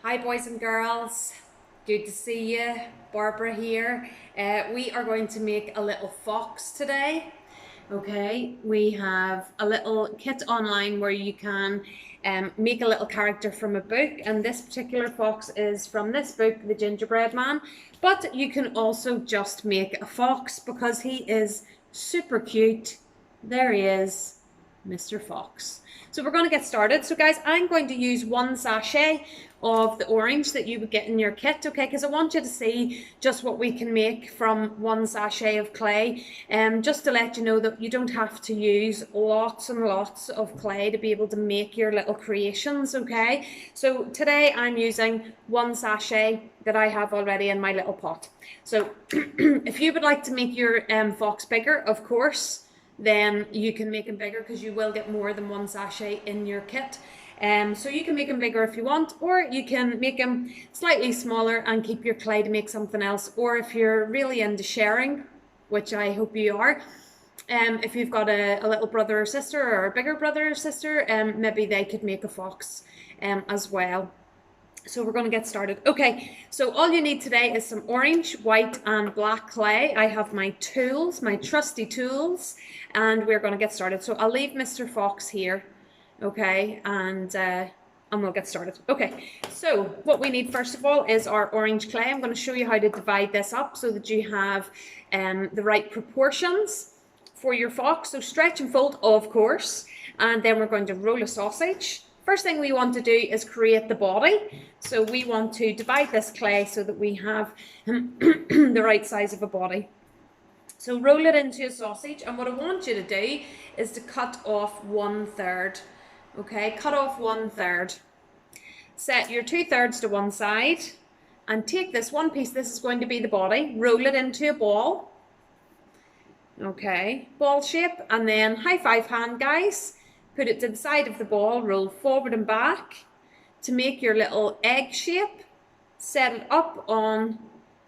Hi boys and girls, good to see you. Barbara here. We are going to make a little fox today. Okay, we have a little kit online where you can make a little character from a book, and this particular fox is from this book, The Gingerbread Man. But you can also just make a fox because he is super cute. There he is, Mr. Fox. So we're going to get started. So guys, I'm going to use one sachet of the orange that you would get in your kit, okay, because I want you to see just what we can make from one sachet of clay, just to let you know that you don't have to use lots and lots of clay to be able to make your little creations, okay. So today I'm using one sachet that I have already in my little pot. So if you would like to make your fox bigger, of course, then you can make them bigger because you will get more than one sachet in your kit. So you can make them bigger if you want, or you can make them slightly smaller and keep your clay to make something else. Or if you're really into sharing, which I hope you are, if you've got a little brother or sister or a bigger brother or sister, maybe they could make a fox as well. So we're going to get started. Okay, so all you need today is some orange, white and black clay. I have my tools, my trusty tools, and we're going to get started. So I'll leave Mr. Fox here, okay, and we'll get started. Okay, so what we need first of all is our orange clay. I'm going to show you how to divide this up so that you have the right proportions for your fox. So stretch and fold, of course, and then we're going to roll a sausage. First thing we want to do is create the body. So we want to divide this clay so that we have the right size of a body. So roll it into a sausage, and what I want you to do is to cut off 1/3. Okay, cut off 1/3. Set your 2/3 to one side and take this one piece, this is going to be the body, roll it into a ball. Okay, ball shape, and then high five hand, guys. Put it to the side of the ball, roll forward and back to make your little egg shape. Set it up on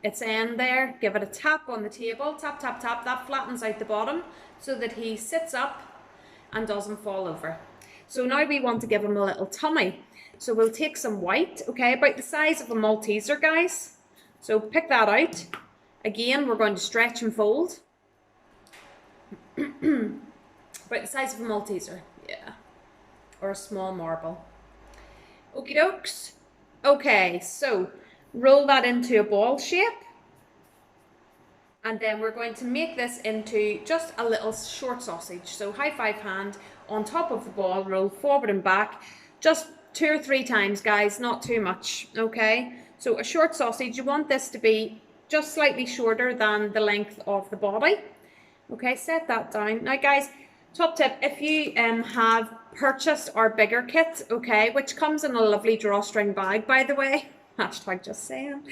its end there, give it a tap on the table, tap, tap, tap, that flattens out the bottom so that he sits up and doesn't fall over. So now we want to give him a little tummy. So we'll take some white, okay, about the size of a Malteser, guys. So pick that out. Again, we're going to stretch and fold. About the size of a Malteser. Yeah, or a small marble. Okie dokes. Okay, so roll that into a ball shape, and then we're going to make this into just a little short sausage. So high five hand on top of the ball, roll forward and back, just 2 or 3 times, guys, not too much. Okay, so a short sausage, you want this to be just slightly shorter than the length of the body. Okay, set that down. Now guys, top tip, if you have purchased our bigger kit, okay, which comes in a lovely drawstring bag, by the way, hashtag just saying,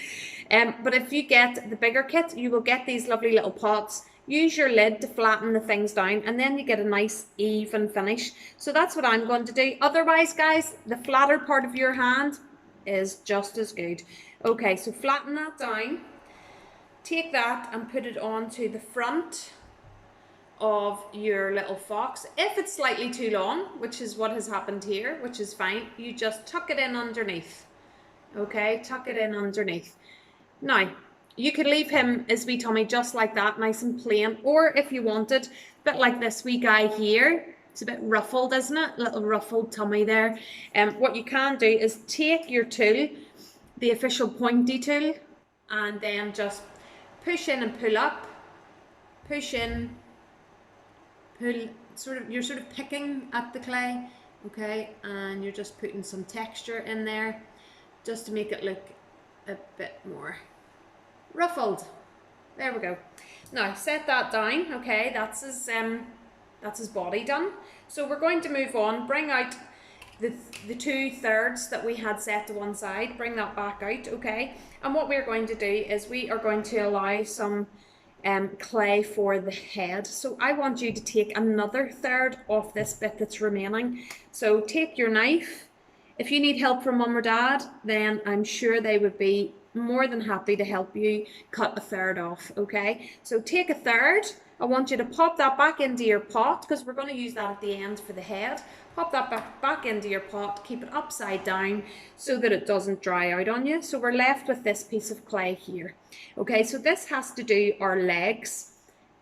but if you get the bigger kit, you will get these lovely little pots. Use your lid to flatten the things down, and then you get a nice even finish. So that's what I'm going to do. Otherwise, guys, the flatter part of your hand is just as good. Okay, so flatten that down. Take that and put it onto the front of your little fox. If it's slightly too long, which is what has happened here, which is fine, you just tuck it in underneath. Okay, tuck it in underneath. Now, you could leave him his wee tummy just like that, nice and plain, or if you wanted, a bit like this wee guy here. It's a bit ruffled, isn't it? Little ruffled tummy there. What you can do is take your tool, the official pointy tool, and then just push in and pull up, push in, pull, you're sort of picking at the clay, okay, and you're just putting some texture in there just to make it look a bit more ruffled. There we go. Now set that down, okay, that's his body done. So we're going to move on, bring out the 2/3 that we had set to one side, bring that back out, okay, and what we're going to do is we are going to allow some clay for the head. So I want you to take another 1/3 off this bit that's remaining. So take your knife. If you need help from mum or dad, then I'm sure they would be more than happy to help you cut a 1/3 off, okay? So take a 1/3, I want you to pop that back into your pot, because we're going to use that at the end for the head. Pop that back into your pot, keep it upside down so that it doesn't dry out on you. So we're left with this piece of clay here. Okay, so this has to do our legs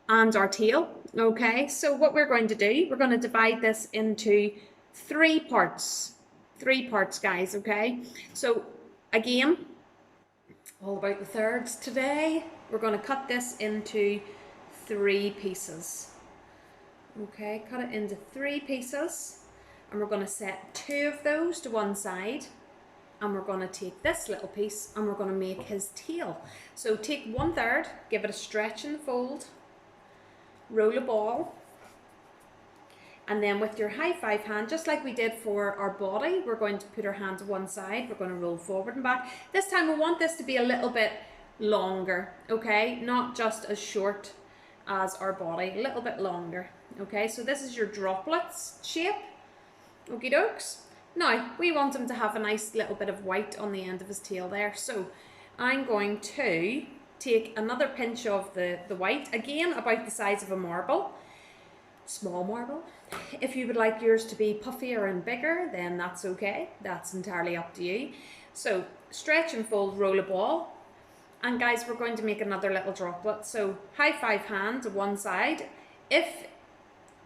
and our tail. Okay, so what we're going to do, we're going to divide this into three parts, guys. Okay, so again, all about the thirds today. We're going to cut this into 3 pieces. Okay, cut it into 3 pieces, and we're going to set 2 of those to one side, and we're going to take this little piece and we're going to make his tail. So take 1/3, give it a stretch and fold, roll a ball, and then with your high 5 hand, just like we did for our body, we're going to put our hand to one side, we're going to roll forward and back. This time we want this to be a little bit longer, okay? Not just as short as our body, a little bit longer, okay? So this is your droplets shape, okie dokes. Now, we want him to have a nice little bit of white on the end of his tail there, so I'm going to take another pinch of the white, again about the size of a marble, small marble. If you would like yours to be puffier and bigger, then that's okay. That's entirely up to you. So stretch and fold, roll a ball. And guys, we're going to make another little droplet. So high 5 hand to one side. If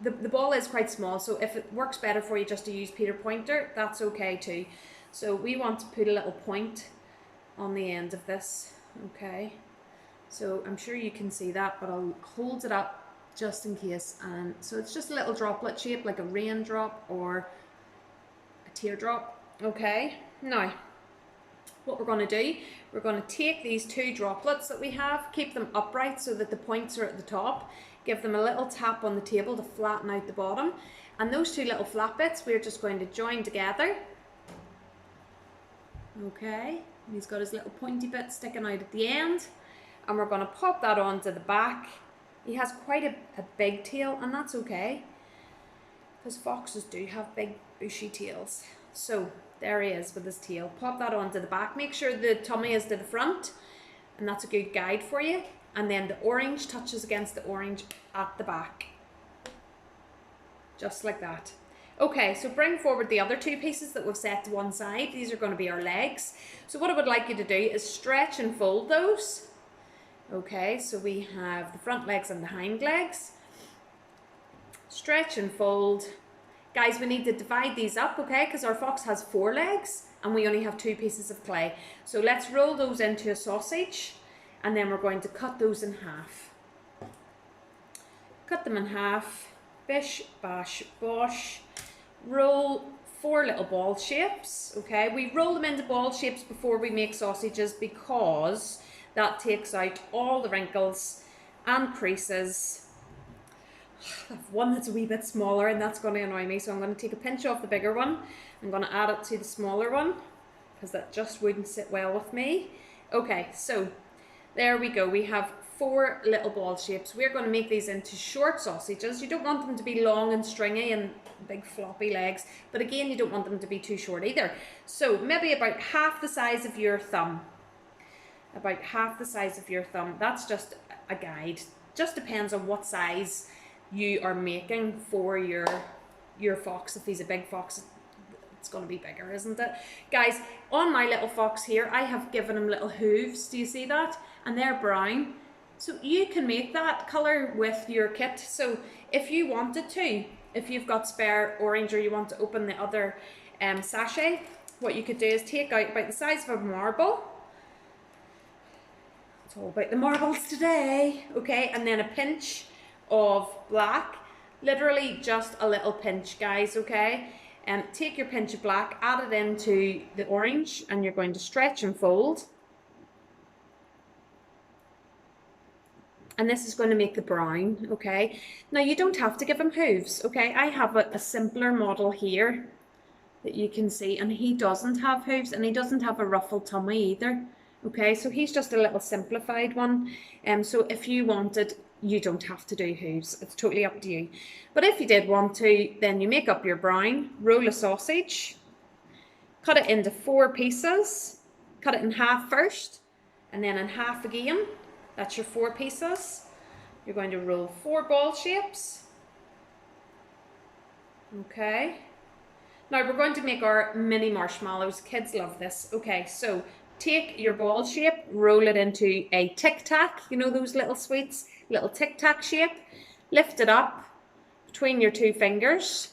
the ball is quite small, so if it works better for you just to use Peter Pointer, that's okay too. So we want to put a little point on the end of this, okay? So I'm sure you can see that, but I'll hold it up just in case. And so it's just a little droplet shape, like a raindrop or a teardrop, okay? Now, what we're going to do, we're going to take these 2 droplets that we have, keep them upright so that the points are at the top, give them a little tap on the table to flatten out the bottom, and those 2 little flat bits we're just going to join together, okay? And he's got his little pointy bit sticking out at the end, and we're going to pop that onto the back. He has quite a big tail, and that's okay, because foxes do have big bushy tails. So there he is with his tail. Pop that onto the back. Make sure the tummy is to the front, and that's a good guide for you. And then the orange touches against the orange at the back. Just like that. Okay, so bring forward the other 2 pieces that we've set to one side. These are going to be our legs. So what I would like you to do is stretch and fold those. Okay, so we have the front legs and the hind legs. Stretch and fold. Guys, we need to divide these up, okay, because our fox has 4 legs and we only have 2 pieces of clay. So let's roll those into a sausage, and then we're going to cut those in half. Cut them in half. Bish, bash, bosh. Roll 4 little ball shapes, okay. We roll them into ball shapes before we make sausages because that takes out all the wrinkles and creases. I have one that's a wee bit smaller, and that's going to annoy me, so I'm going to take a pinch off the bigger one. I'm going to add it to the smaller one because that just wouldn't sit well with me. Okay, so there we go. We have 4 little ball shapes. We're going to make these into short sausages. You don't want them to be long and stringy and big floppy legs, but again, you don't want them to be too short either. So maybe about half the size of your thumb. About half the size of your thumb. That's just a guide. Just depends on what size you are making for your fox. If he's a big fox, it's going to be bigger, isn't it? Guys, on my little fox here, I have given him little hooves. Do you see that? And they're brown. So you can make that colour with your kit. So if you wanted to, if you've got spare orange or you want to open the other sachet, what you could do is take out about the size of a marble. It's all about the marbles today, okay? And then a pinch of black, literally just a little pinch, guys, okay? And take your pinch of black, add it into the orange, and you're going to stretch and fold. And this is going to make the brown, okay? Now, you don't have to give him hooves, okay? I have a simpler model here that you can see, and he doesn't have hooves, and he doesn't have a ruffled tummy either. Okay, so he's just a little simplified one. So if you wanted, you don't have to do hooves. It's totally up to you. But if you did want to, then you make up your brown, roll a sausage, cut it into 4 pieces, cut it in half first, and then in half again. That's your 4 pieces. You're going to roll 4 ball shapes. Okay. Now we're going to make our mini marshmallows. Kids love this. Okay, so take your ball shape, roll it into a tic-tac. You know those little sweets? Little tic-tac shape. Lift it up between your 2 fingers.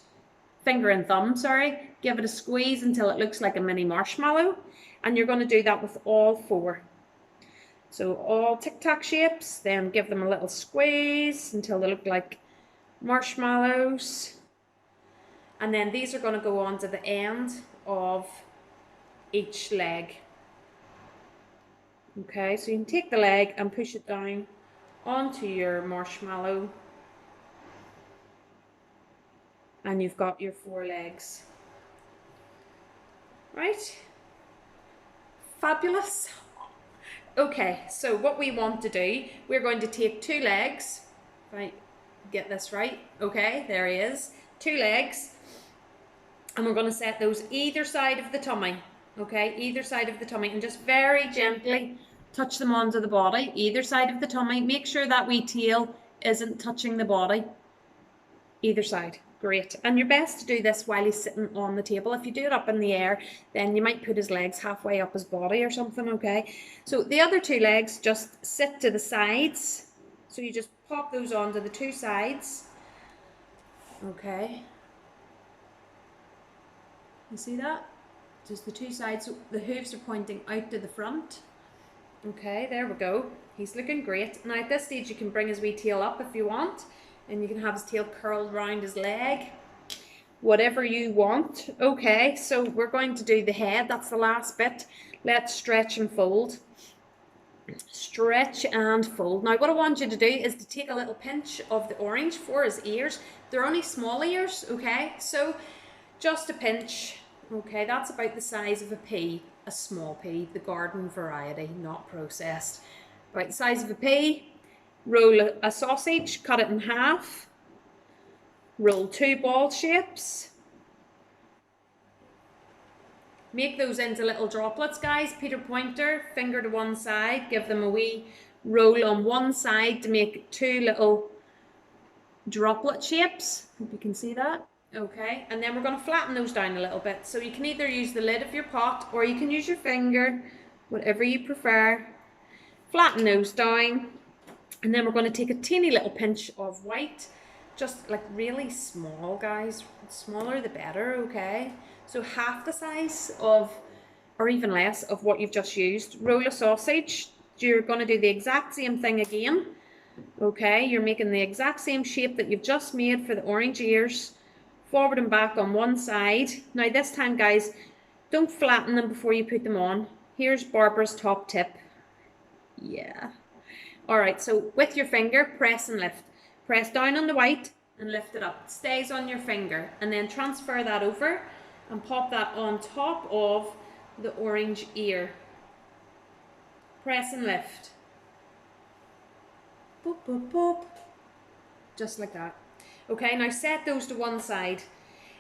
Finger and thumb, sorry. Give it a squeeze until it looks like a mini marshmallow. And you're going to do that with all 4. So all tic-tac shapes, then give them a little squeeze until they look like marshmallows. And then these are going to go on to the end of each leg. Okay, so you can take the leg and push it down onto your marshmallow. And you've got your 4 legs. Right? Fabulous. Okay, so what we want to do, we're going to take 2 legs. Right, get this right. Okay, there he is. 2 legs. And we're going to set those either side of the tummy. Okay, either side of the tummy. And just very gently touch them onto the body. Either side of the tummy. Make sure that wee tail isn't touching the body. Either side. Great. And you're best to do this while he's sitting on the table. If you do it up in the air, then you might put his legs halfway up his body or something, okay? So the other 2 legs just sit to the sides. So you just pop those onto the 2 sides. Okay. You see that? Just the 2 sides. So the hooves are pointing out to the front. Okay, there we go. He's looking great. Now at this stage you can bring his wee tail up if you want. And you can have his tail curled around his leg. Whatever you want. Okay, so we're going to do the head. That's the last bit. Let's stretch and fold. Stretch and fold. Now what I want you to do is to take a little pinch of the orange for his ears. They're only small ears, okay? So just a pinch. Okay, that's about the size of a pea. A small pea, the garden variety, not processed. About the size of a pea. Roll a sausage, cut it in half. Roll 2 ball shapes. Make those into little droplets, guys. Peter Pointer, finger to one side. Give them a wee roll on one side to make 2 little droplet shapes. Hope you can see that. Okay, and then we're going to flatten those down a little bit. So you can either use the lid of your pot or you can use your finger, whatever you prefer. Flatten those down. And then we're going to take a teeny little pinch of white, just like really small, guys. The smaller the better, okay? So half the size of, or even less, of what you've just used. Roll a sausage. You're going to do the exact same thing again, okay? You're making the exact same shape that you've just made for the orange ears. Forward and back on one side. Now this time, guys, don't flatten them before you put them on. Here's Barbara's top tip. Yeah. Alright, so with your finger, press and lift. Press down on the white and lift it up. It stays on your finger. And then transfer that over and pop that on top of the orange ear. Press and lift. Boop, boop, boop. Just like that. Okay, now set those to one side.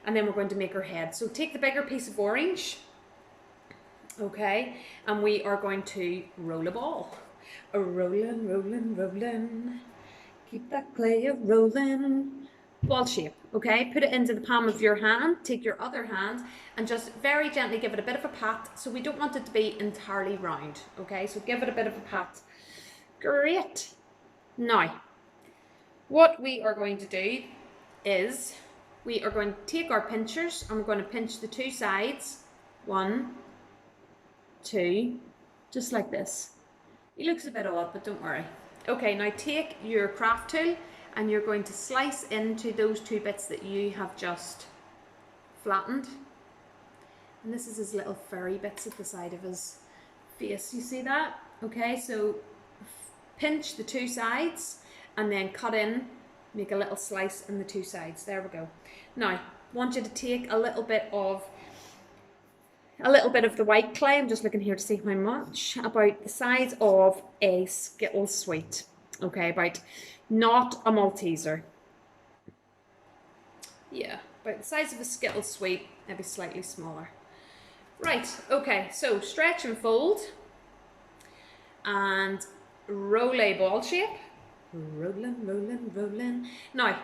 And then we're going to make our head. So take the bigger piece of orange. Okay, and we are going to roll a ball. A rollin', rollin', rollin'. Keep that clay a rollin'. Ball shape, okay? Put it into the palm of your hand. Take your other hand and just very gently give it a bit of a pat. So we don't want it to be entirely round, okay? So give it a bit of a pat. Great. Now, what we are going to do is we are going to take our pinchers and we're going to pinch the 2 sides. 1, 2, just like this. It looks a bit odd, but don't worry. Okay, now take your craft tool and you're going to slice into those 2 bits that you have just flattened. And this is his little furry bits at the side of his face. You see that? Okay, so pinch the 2 sides and then cut in, make a little slice in the 2 sides. There we go. Now, I want you to take a little bit of the white clay. I'm just looking here to see how much. About the size of a Skittles sweet. Okay, about not a Malteser. Yeah, about the size of a Skittles sweet, maybe slightly smaller. Right, okay, so stretch and fold. And roll a ball shape. Rolling, rolling, rolling. Now,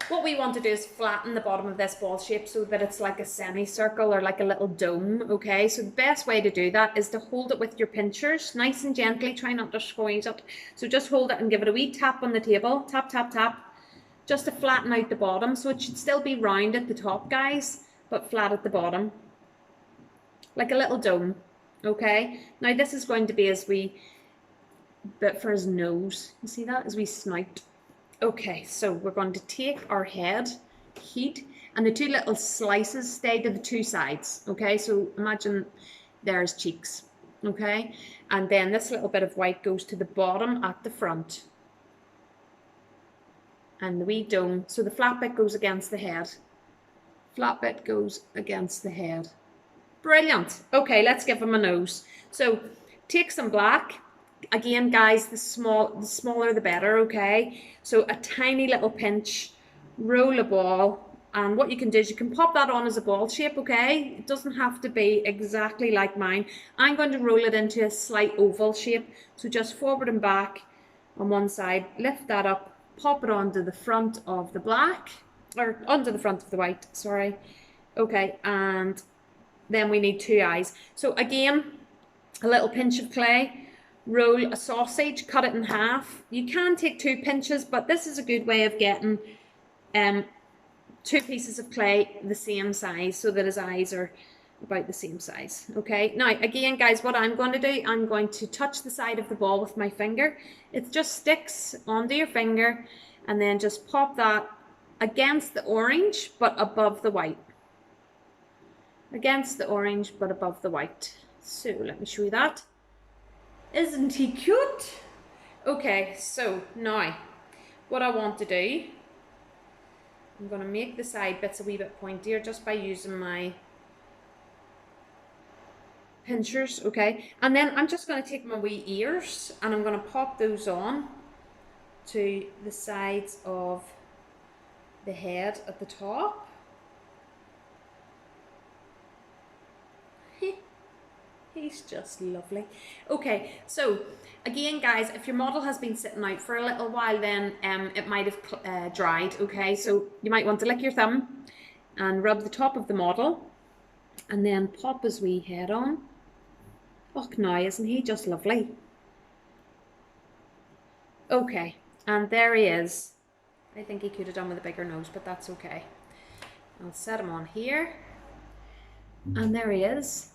what we want to do is flatten the bottom of this ball shape so that it's like a semicircle or like a little dome, okay? So the best way to do that is to hold it with your pinchers, nice and gently, try not to squeeze it. So just hold it and give it a wee tap on the table, tap, tap, tap, just to flatten out the bottom. So it should still be round at the top, guys, but flat at the bottom, like a little dome, okay? Now this is going to be as we bit for his nose. You see that? As we snout. Okay, so we're going to take our head, heat, and the two little slices stay to the two sides. Okay, so imagine there's cheeks. Okay, and then this little bit of white goes to the bottom at the front. And the wee dome, so the flat bit goes against the head. Flat bit goes against the head. Brilliant. Okay, let's give him a nose. So take some black. Again, guys, the smaller the better, okay? So a tiny little pinch, roll a ball, and what you can do is you can pop that on as a ball shape, okay? It doesn't have to be exactly like mine. I'm going to roll it into a slight oval shape, so just forward and back on one side, lift that up, pop it onto the front of the black, or onto the front of the white, sorry. Okay, and then we need two eyes. So again, a little pinch of clay, roll a sausage, cut it in half. You can take two pinches, but this is a good way of getting two pieces of clay the same size so that his eyes are about the same size. Okay, now again, guys, what I'm going to do, I'm going to touch the side of the ball with my finger. It just sticks onto your finger, and then just pop that against the orange but above the white. Against the orange but above the white. So let me show you that. Isn't he cute? Okay, so now what I want to do, I'm going to make the side bits a wee bit pointier just by using my pinchers, okay? And then I'm just going to take my wee ears and I'm going to pop those on to the sides of the head at the top. He's just lovely. Okay, so again, guys, if your model has been sitting out for a little while, then it might have dried, okay? So you might want to lick your thumb and rub the top of the model and then pop his wee head on. Oh, now, isn't he just lovely? Okay, and there he is. I think he could have done with a bigger nose, but that's okay. I'll set him on here. And there he is.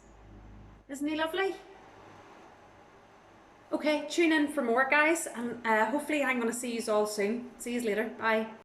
Isn't he lovely? Okay, tune in for more, guys, and hopefully I'm going to see you all soon. See you later. Bye.